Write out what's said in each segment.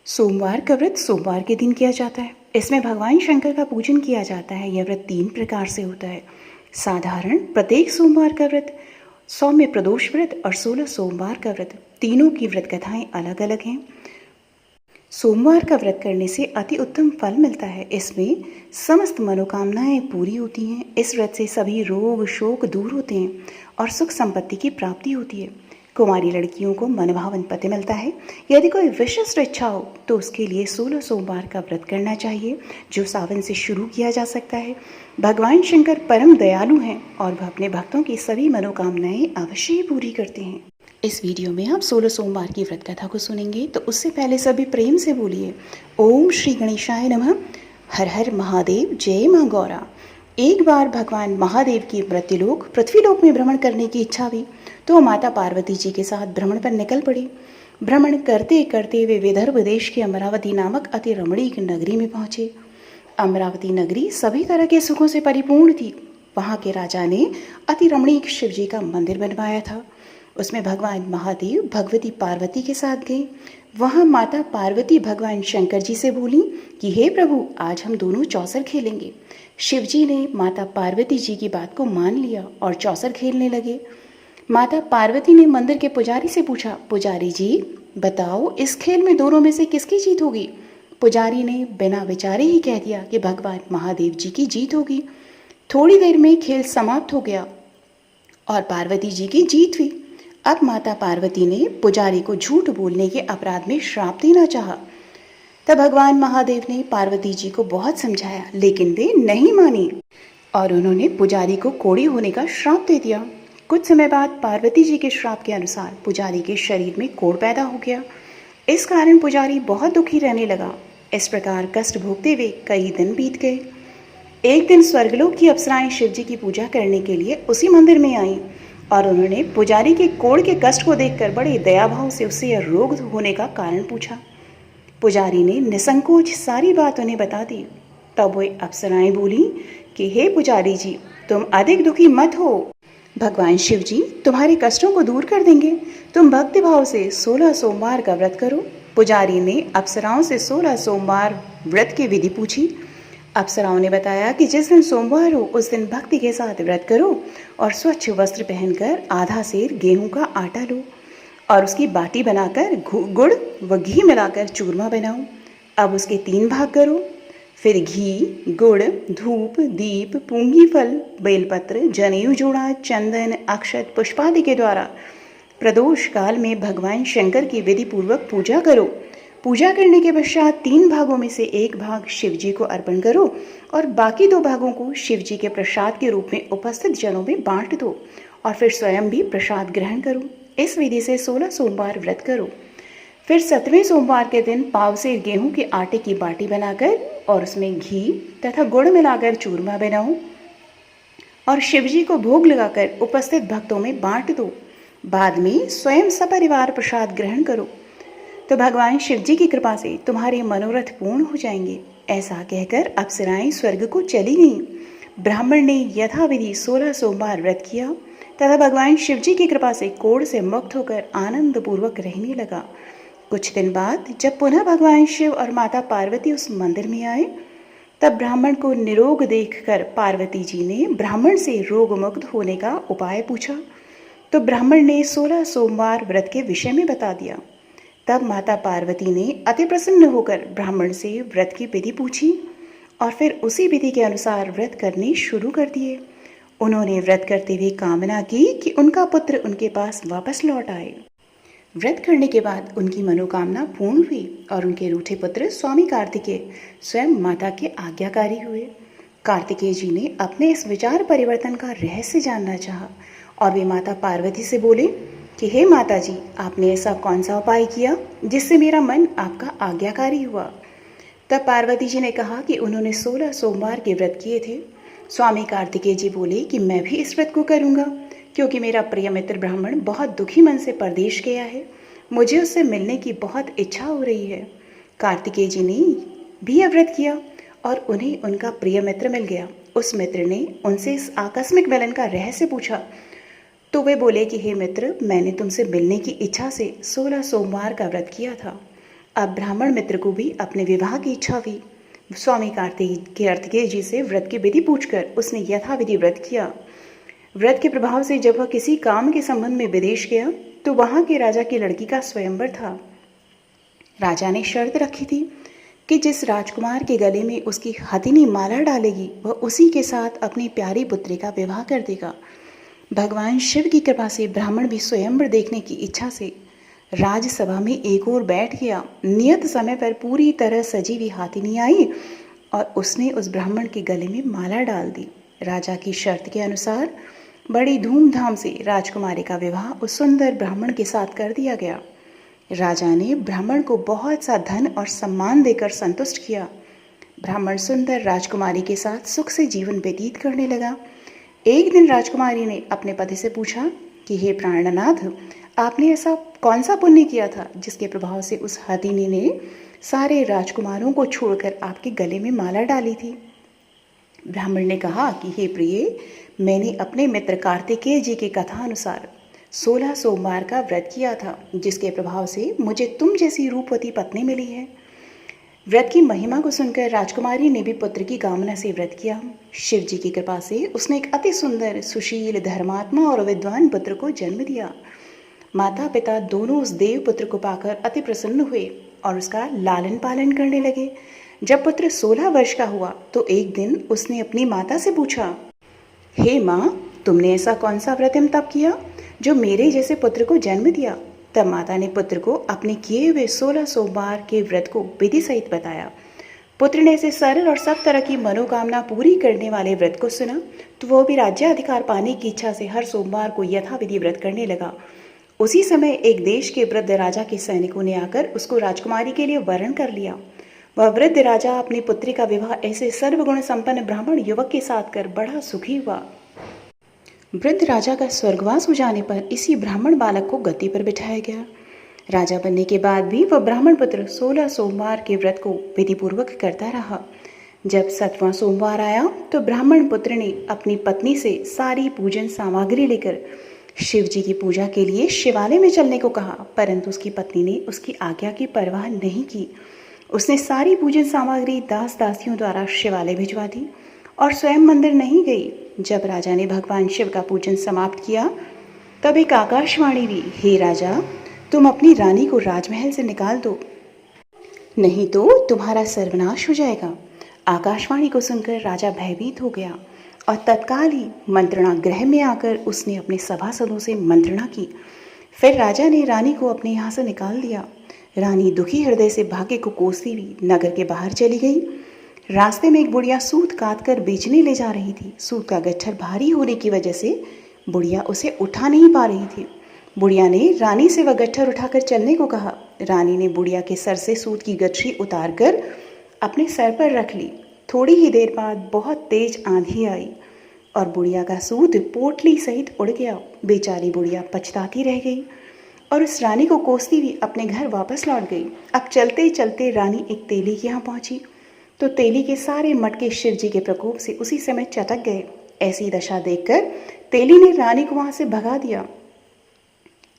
सोमवार का व्रत सोमवार के दिन किया जाता है। इसमें भगवान शंकर का पूजन किया जाता है। यह व्रत 3 प्रकार से होता है। साधारण प्रत्येक सोमवार का व्रत, सौम्य प्रदोष व्रत और 16 सोमवार का व्रत। तीनों की व्रत कथाएं अलग अलग हैं। सोमवार का व्रत करने से अति उत्तम फल मिलता है। इसमें समस्त मनोकामनाएं पूरी होती हैं। इस व्रत से सभी रोग शोक दूर होते हैं और सुख संपत्ति की प्राप्ति होती है। कुमारी लड़कियों को मनभावन पति मिलता है। यदि कोई विशिष्ट इच्छा हो तो उसके लिए 16 सोमवार का व्रत करना चाहिए, जो सावन से शुरू किया जा सकता है। भगवान शंकर परम दयालु हैं और वह अपने भक्तों की सभी मनोकामनाएं अवश्य ही पूरी करते हैं। इस वीडियो में आप 16 सोमवार की व्रत कथा को सुनेंगे, तो उससे पहले सभी प्रेम से बोलिए ओम श्री गणेशाय नमः। हर हर महादेव, जय मां गौरा। एक बार भगवान महादेव की मृत्युलोक पृथ्वीलोक में भ्रमण करने की इच्छा हुई तो माता पार्वती जी के साथ भ्रमण पर निकल पड़ी। भ्रमण करते करते वे विदर्भ देश के अमरावती नामक अति रमणीक नगरी में पहुंचे। अमरावती नगरी सभी तरह के सुखों से परिपूर्ण थी। वहां के राजा ने अति रमणीक शिव जी का मंदिर बनवाया था। उसमें भगवान महादेव भगवती पार्वती के साथ गए। वहां माता पार्वती भगवान शंकर जी से बोली कि हे प्रभु, आज हम दोनों चौसर खेलेंगे। शिव जी ने माता पार्वती जी की बात को मान लिया और चौसर खेलने लगे। माता पार्वती ने मंदिर के पुजारी से पूछा, पुजारी जी बताओ, इस खेल में दोनों में से किसकी जीत होगी? पुजारी ने बिना विचारे ही कह दिया कि भगवान महादेव जी की जीत होगी। थोड़ी देर में खेल समाप्त हो गया और पार्वती जी की जीत हुई। अब माता पार्वती ने पुजारी को झूठ बोलने के अपराध में श्राप देना चाहा। तब भगवान महादेव ने पार्वती जी को बहुत समझाया, लेकिन वे नहीं मानी और उन्होंने पुजारी को कोढ़ी होने का श्राप दे दिया। कुछ समय बाद पार्वती जी के श्राप के अनुसार पुजारी के शरीर में कोढ़ पैदा हो गया। इस कारण पुजारी बहुत दुखी रहने लगा। इस प्रकार कष्ट भोगते हुए कई दिन बीत गए। एक दिन स्वर्गलोक की अप्सराएं शिव जी की पूजा करने के लिए उसी मंदिर में आईं और उन्होंने पुजारी के कोढ़ के कष्ट को देखकर बड़े दयाभाव से उससे यह रोग होने का कारण पूछा। पुजारी ने निसंकोच सारी बात उन्हें बता दी। तब वे अप्सराएं बोली कि हे पुजारी जी, तुम अधिक दुखी मत हो। भगवान शिव जी तुम्हारे कष्टों को दूर कर देंगे। तुम भक्ति भाव से 16 सोमवार का व्रत करो। पुजारी ने अप्सराओं से 16 सोमवार व्रत की विधि पूछी। अप्सराओं ने बताया कि जिस दिन सोमवार हो उस दिन भक्ति के साथ व्रत करो और स्वच्छ वस्त्र पहनकर आधा सेर गेहूं का आटा लो और उसकी बाटी बनाकर गुड़ व घी मिलाकर चूरमा बनाओ। अब उसके 3 भाग करो। फिर घी, गुड़, धूप, दीप, पूंगी फल, बेलपत्र, जनेऊ जोड़ा, चंदन, अक्षत, पुष्पादि के द्वारा प्रदोष काल में भगवान शंकर की विधि पूर्वक पूजा करो। पूजा करने के पश्चात 3 भागों में से 1 भाग शिव जी को अर्पण करो और बाकी 2 भागों को शिव जी के प्रसाद के रूप में उपस्थित जनों में बांट दो और फिर स्वयं भी प्रसाद ग्रहण करो। इस विधि से 16 सोमवार व्रत करो। फिर 7वें सोमवार के दिन पाव से गेहूं के आटे की बाटी बनाकर और उसमें घी तथा गुड़ मिलाकर चूरमा बनाओ और शिव जी को भोग लगाकर उपस्थित भक्तों में बांट दो। बाद में स्वयं सपरिवार प्रसाद ग्रहण करो तो भगवान शिव जी की कृपा से तुम्हारे मनोरथ पूर्ण हो जाएंगे। ऐसा कहकर अप्सराएं स्वर्ग को चली गईं। ब्राह्मण ने यथाविधि 16 सोमवार व्रत किया तथा भगवान शिव जी की कृपा से कोढ़ से मुक्त होकर आनंद पूर्वक रहने लगा। कुछ दिन बाद जब पुनः भगवान शिव और माता पार्वती उस मंदिर में आए, तब ब्राह्मण को निरोग देखकर पार्वती जी ने ब्राह्मण से रोग मुक्त होने का उपाय पूछा तो ब्राह्मण ने 16 सोमवार व्रत के विषय में बता दिया। तब माता पार्वती ने अति प्रसन्न होकर ब्राह्मण से व्रत की विधि पूछी और फिर उसी विधि के अनुसार व्रत करने शुरू कर दिए। उन्होंने व्रत करते हुए कामना की कि उनका पुत्र उनके पास वापस लौट आए। व्रत करने के बाद उनकी मनोकामना पूर्ण हुई और उनके रूठे पुत्र स्वामी कार्तिकेय स्वयं माता के आज्ञाकारी हुए। कार्तिकेय जी ने अपने इस विचार परिवर्तन का रहस्य जानना चाहा और वे माता पार्वती से बोले कि हे माता जी, आपने ऐसा कौन सा उपाय किया जिससे मेरा मन आपका आज्ञाकारी हुआ? तब पार्वती जी ने कहा कि उन्होंने 16 सोमवार के व्रत किए थे। स्वामी कार्तिकेय जी बोले कि मैं भी इस व्रत को करूँगा, क्योंकि मेरा प्रिय मित्र ब्राह्मण बहुत दुखी मन से परदेश गया है। मुझे उससे मिलने की बहुत इच्छा हो रही है। कार्तिकेय जी ने भी यह व्रत किया और उन्हें उनका प्रिय मित्र मिल गया। उस मित्र ने उनसे इस आकस्मिक मिलन का रहस्य पूछा तो वे बोले कि हे मित्र, मैंने तुमसे मिलने की इच्छा से 16 सोमवार का व्रत किया था। अब ब्राह्मण मित्र को भी अपने विवाह की इच्छा हुई। स्वामी कार्तिकेय जी से व्रत की विधि पूछकर उसने यथाविधि व्रत किया। व्रत के प्रभाव से जब वह किसी काम के संबंध में विदेश गया तो वहां के राजा की लड़की का स्वयंवर था। राजा ने शर्त रखी थी कि जिस राजकुमार के गले में उसकी हथिनी माला डालेगी वह उसी के साथ अपनी प्यारी पुत्री का विवाह कर देगा। भगवान शिव की कृपा से ब्राह्मण भी स्वयंवर देखने की इच्छा से राजसभा में एक ओर बैठ गया। नियत समय पर पूरी तरह सजी हुई हाथिनी आई और उसने उस ब्राह्मण के गले में माला डाल दी। राजा की शर्त के अनुसार बड़ी धूमधाम से राजकुमारी का विवाह उस सुंदर ब्राह्मण के साथ कर दिया गया। राजा ने ब्राह्मण को बहुत सा धन और सम्मान देकर संतुष्ट किया। ब्राह्मण सुंदर राजकुमारी के साथ सुख से जीवन व्यतीत करने लगा। एक दिन राजकुमारी ने अपने पति से पूछा कि हे प्राणनाथ, आपने ऐसा कौन सा पुण्य किया था जिसके प्रभाव से उस हथिनी ने सारे राजकुमारों को छोड़कर आपके गले में माला डाली थी। ब्राह्मण ने कहा कि हे प्रिय, मैंने अपने मित्र कार्तिकेय जी की कथा अनुसार 16 सोमवार का व्रत किया था जिसके प्रभाव से मुझे तुम जैसी रूपवती पत्नी मिली है। व्रत की महिमा को सुनकर राजकुमारी ने भी पुत्र की कामना से व्रत किया। शिव जी की कृपा से उसने एक अति सुंदर, सुशील, धर्मात्मा और विद्वान पुत्र को जन्म दिया। माता पिता दोनों उस देव पुत्र को पाकर अति प्रसन्न हुए और उसका लालन पालन करने लगे। जब पुत्र 16 वर्ष का हुआ तो एक दिन उसने अपनी माता से पूछा, हे माँ, तुमने ऐसा कौन सा व्रत एवं तप किया जो मेरे जैसे पुत्र को जन्म दिया। तब माता ने पुत्र को अपने किए हुए 16 सोमवार के व्रत को विधि सहित बताया। पुत्र ने ऐसे सरल और सब तरह की मनोकामना पूरी करने वाले व्रत को सुना तो वह भी राज्याधिकार पाने की इच्छा से हर सोमवार को यथाविधि व्रत करने लगा। उसी समय एक देश के वृद्ध राजा के सैनिकों ने आकर उसको राजकुमारी के लिए वरण कर लिया। वह वृद्ध राजा अपनी पुत्री का विवाह ऐसे सर्वगुण संपन्न ब्राह्मण युवक के साथ कर बड़ा सुखी हुआ। वृद्ध राजा का स्वर्गवास हो जाने पर इसी ब्राह्मण बालक को गद्दी पर बिठाया गया। राजा बनने के बाद भी वह ब्राह्मण पुत्र 16 सोमवार के व्रत को विधिपूर्वक करता रहा। जब 7वां सोमवार आया तो ब्राह्मण पुत्र ने अपनी पत्नी से सारी पूजन सामग्री लेकर शिव जी की पूजा के लिए शिवालय में चलने को कहा, परंतु उसकी पत्नी ने उसकी आज्ञा की परवाह नहीं की। उसने सारी पूजन सामग्री दास दासियों द्वारा शिवालय भिजवा दी और स्वयं मंदिर नहीं गई। जब राजा ने भगवान शिव का पूजन समाप्त किया तब एक आकाशवाणी हुई, हे राजा, तुम अपनी रानी को राजमहल से निकाल दो, नहीं तो तुम्हारा सर्वनाश हो जाएगा। आकाशवाणी को सुनकर राजा भयभीत हो गया और तत्काल ही मंत्रणा गृह में आकर उसने अपने सभासदों से मंत्रणा की। फिर राजा ने रानी को अपने यहाँ से निकाल दिया। रानी दुखी हृदय से भाग्य को कोसती हुई नगर के बाहर चली गई। रास्ते में एक बुढ़िया सूत काट कर बेचने ले जा रही थी। सूत का गट्ठर भारी होने की वजह से बुढ़िया उसे उठा नहीं पा रही थी। बुढ़िया ने रानी से वह गट्ठर उठाकर चलने को कहा। रानी ने बुढ़िया के सर से सूत की गठरी उतारकर अपने सर पर रख ली। थोड़ी ही देर बाद बहुत तेज आंधी आई और बुढ़िया का सूत पोटली सहित उड़ गया। बेचारी बुढ़िया पछताती रह गई और उस रानी को कोसती हुई अपने घर वापस लौट गई। अब चलते चलते रानी एक तेली के यहाँ पहुंची तो तेली के सारे मटके शिव जी के प्रकोप से उसी समय चटक गए। ऐसी दशा देखकर तेली ने रानी को वहां से भगा दिया।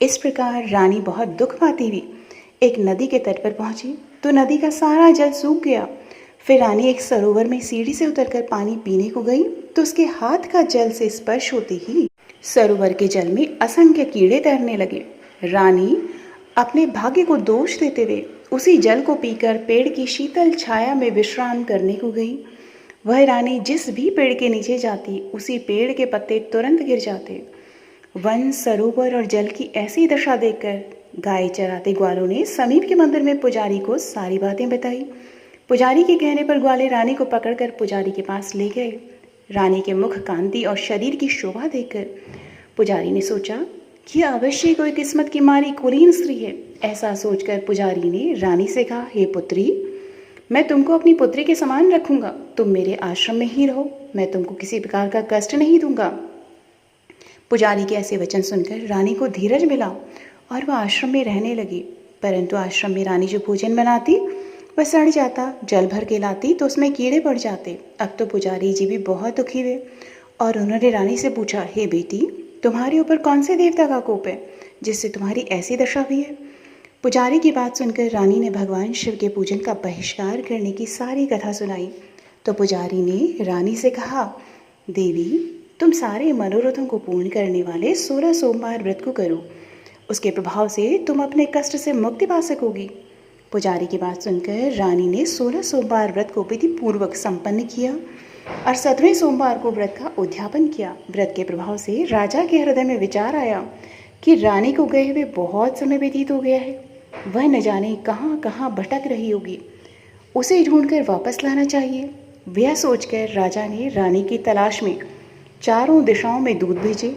इस प्रकार रानी बहुत दुख पाती हुई एक नदी के तट पर पहुंची तो नदी का सारा जल सूख गया। फिर रानी एक सरोवर में सीढ़ी से उतरकर पानी पीने को गई तो उसके हाथ का जल से स्पर्श होते ही सरोवर के जल में असंख्य कीड़े तैरने लगे। रानी अपने भाग्य को दोष देते हुए उसी जल को पीकर पेड़ की शीतल छाया में विश्राम करने को गई। वह रानी जिस भी पेड़ के नीचे जाती उसी पेड़ के पत्ते तुरंत गिर जाते। वन, सरोवर और जल की ऐसी दशा देखकर गाय चराते ग्वालों ने समीप के मंदिर में पुजारी को सारी बातें बताई। पुजारी के कहने पर ग्वाले रानी को पकड़कर पुजारी के पास ले गए। रानी के मुख कांति और शरीर की शोभा देखकर पुजारी ने सोचा कि अवश्य कोई किस्मत की मारी कुलीन स्त्री है। ऐसा सोचकर पुजारी ने रानी से कहा, हे पुत्री, मैं तुमको अपनी पुत्री के समान रखूंगा। तुम मेरे आश्रम में ही रहो, मैं तुमको किसी प्रकार का कष्ट नहीं दूंगा। पुजारी के ऐसे वचन सुनकर रानी को धीरज मिला और वह आश्रम में रहने लगी। परंतु आश्रम में रानी जो भोजन बनाती वह सड़ जाता, जल भर के लाती तो उसमें कीड़े पड़ जाते। अब तो पुजारी जी भी बहुत दुखी हुए और उन्होंने रानी से पूछा, हे बेटी, तुम्हारे ऊपर कौन से देवता का कोप है जिससे तुम्हारी ऐसी दशा हुई है। पुजारी की बात सुनकर रानी ने भगवान शिव के पूजन का बहिष्कार करने की सारी कथा सुनाई। तो पुजारी ने रानी से कहा, देवी, तुम सारे मनोरथों को पूर्ण करने वाले 16 सोमवार व्रत को करो। उसके प्रभाव से तुम अपने कष्ट से मुक्ति पा सकोगी। पुजारी की बात सुनकर रानी ने 16 सोमवार व्रत को विधि पूर्वक संपन्न किया और 17वें सोमवार को व्रत का उद्यापन किया। व्रत के प्रभाव से राजा के हृदय में विचार आया कि रानी को गए हुए बहुत समय व्यतीत हो गया है, वह न जाने कहाँ कहाँ भटक रही होगी, उसे ढूंढकर वापस लाना चाहिए। वह सोचकर राजा ने रानी की तलाश में चारों दिशाओं में दूत भेजे।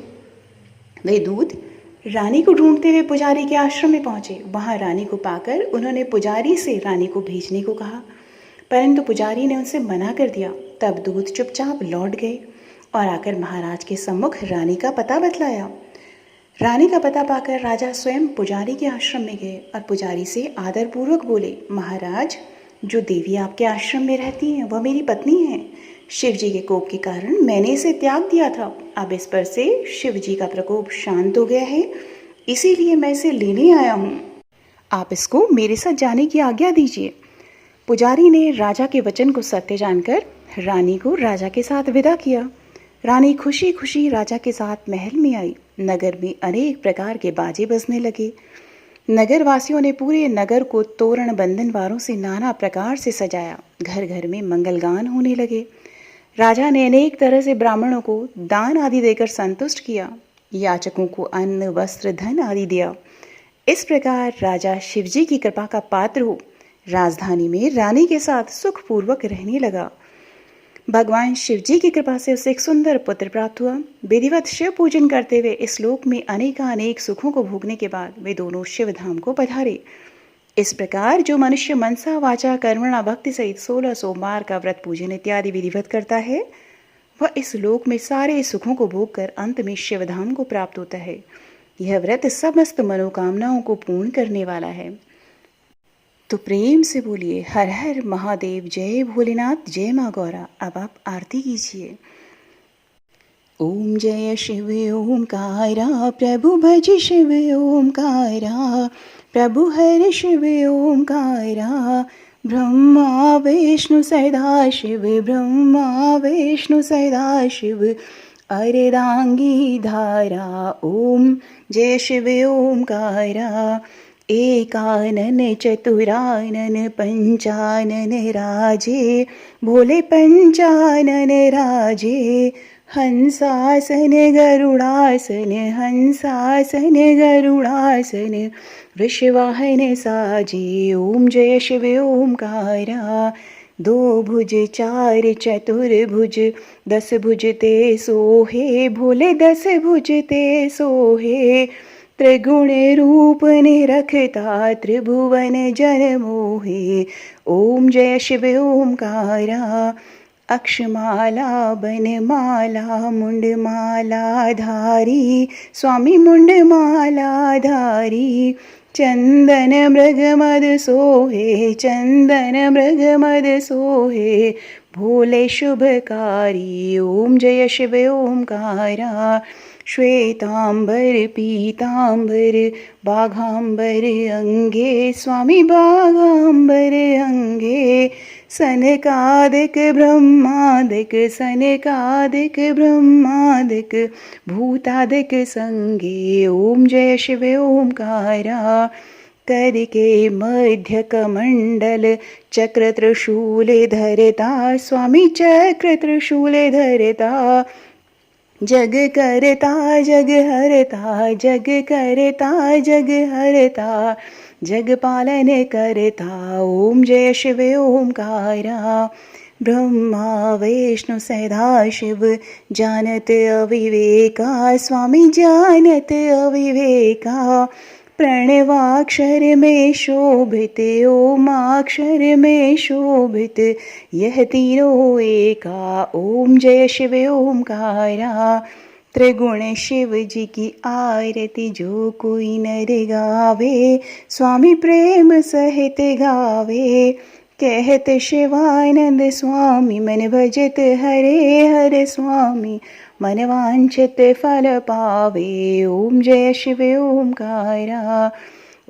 वे दूत रानी को ढूंढते हुए पुजारी के आश्रम में पहुंचे। वहां रानी को पाकर उन्होंने पुजारी से रानी को भेजने को कहा, परंतु पुजारी ने उनसे मना कर दिया। तब दूत चुपचाप लौट गए और आकर महाराज के सम्मुख रानी का पता बतलाया। रानी का पता पाकर राजा स्वयं पुजारी के आश्रम में गए और पुजारी से आदरपूर्वक बोले, महाराज, जो देवी आपके आश्रम में रहती हैं वह मेरी पत्नी है। शिव जी के कोप के कारण मैंने इसे त्याग दिया था। अब इस पर से शिव जी का प्रकोप शांत हो गया है, इसीलिए मैं इसे लेने आया हूँ। आप इसको मेरे साथ जाने की आज्ञा दीजिए। पुजारी ने राजा के वचन को सत्य जानकर रानी को राजा के साथ विदा किया। रानी खुशी खुशी राजा के साथ महल में आई। नगर में अनेक प्रकार के बाजे बजने लगे। नगर वासियों ने पूरे नगर को तोरण बंधनवारों से नाना प्रकार से सजाया। घर घर में मंगलगान होने लगे। राजा ने अनेक तरह से ब्राह्मणों को दान आदि देकर संतुष्ट किया। याचकों को अन्न, वस्त्र, धन आदि दिया। इस प्रकार राजा शिवजी की कृपा का पात्र हो राजधानी में रानी के साथ सुखपूर्वक रहने लगा। भगवान शिवजी की कृपा से उसे एक सुंदर पुत्र प्राप्त हुआ। विधिवत शिव पूजन करते हुए इस लोक में अनेकानेक सुखों को भोगने के बाद वे दोनों शिव धाम को पधारे। इस प्रकार जो मनुष्य मनसा वाचा कर्मणा भक्ति सहित 16 सोमवार का व्रत पूजन इत्यादि विधिवत करता है, वह इस लोक में सारे सुखों को भोग कर अंत में शिवधाम को प्राप्त होता है। यह व्रत समस्त मनोकामनाओं को पूर्ण करने वाला है। तो प्रेम से बोलिए, हर हर महादेव, जय भोलेनाथ, जय माँ गौरा। अब आप आरती कीजिए। ओम जय शिव ओमकारा, प्रभु भज शिव ओमकारा, प्रभु हर शिव ओमकारा। ब्रह्मा विष्णु सदा शिव, ब्रह्मा विष्णु सदा शिव, अर्धांगी धारा। ओम जय शिव ओमकारा। एकानन चतुरानन पंचानन राजे, भोले पंचानन राजे। हंसासन गरुड़ासन, हंसासन गरुड़ासन, वृषवाहन साजे। ओम जय शिव ओमकारा। दो भुज चार चतुर्भुज, 10 भुज ते सोहे, भोले 10 भुज ते सोहे। त्रिगुण रूप निरखता, त्रिभुवन जन मोहे। ओम जय शिव ओमकारा। अक्षमाला बनमाला, मुंडमाला धारी, स्वामी मुंडमाला धारी। चंदन मृगमद सोहे, चंदन मृगमद सोहे, भोले शुभकारी। ओम जय शिव ओमकारा। श्वेतांबर पीतांबर, बाघांबर अंगे, स्वामी बाघांबर अंगे। सनकादिक ब्रह्मादिक, सनकादिक ब्रह्मादिक, भूतादिक संगे। ओम जय शिव ओमकारा। करके मध्य कमंडल, चक्र त्रिशूल धरता, स्वामी चक्र त्रिशूल धरता। जग करता जग हरता, जग करता जग हरता, जग पालन करता। ओम जय शिव ओमकारा। ब्रह्मा विष्णु सदा शिव, जानत अविवेका, स्वामी जानत अविवेका। प्रणवाक्षर में शोभित, ओमाक्षर में शोभित, यह तीनों एका। ओम जय शिव ओमकारा। त्रिगुण शिव जी की आरती जो कोई नर गावे, स्वामी प्रेम सहित गावे। कहत शिवानंद स्वामी, मन भजत हरे हर स्वामी, मन वांछित फल पावे। ओम जय शिव ओमकारा।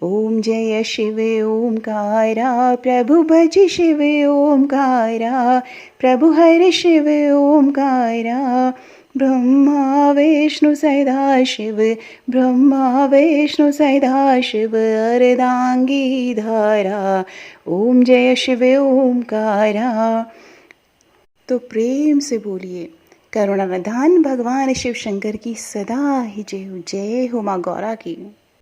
ओम जय शिव ओमकारा, प्रभु भज शिव ओमकारा, प्रभु हर शिव ओमकारा। ब्रह्मा विष्णु सदाशिव, ब्रह्मा विष्णु सदाशिव, अर्धांगी धारा। ओम जय शिव ओमकारा। तो प्रेम से बोलिए करुणानिधान भगवान शिव शंकर की सदा ही जय हो। जय हो माँ गौरा की।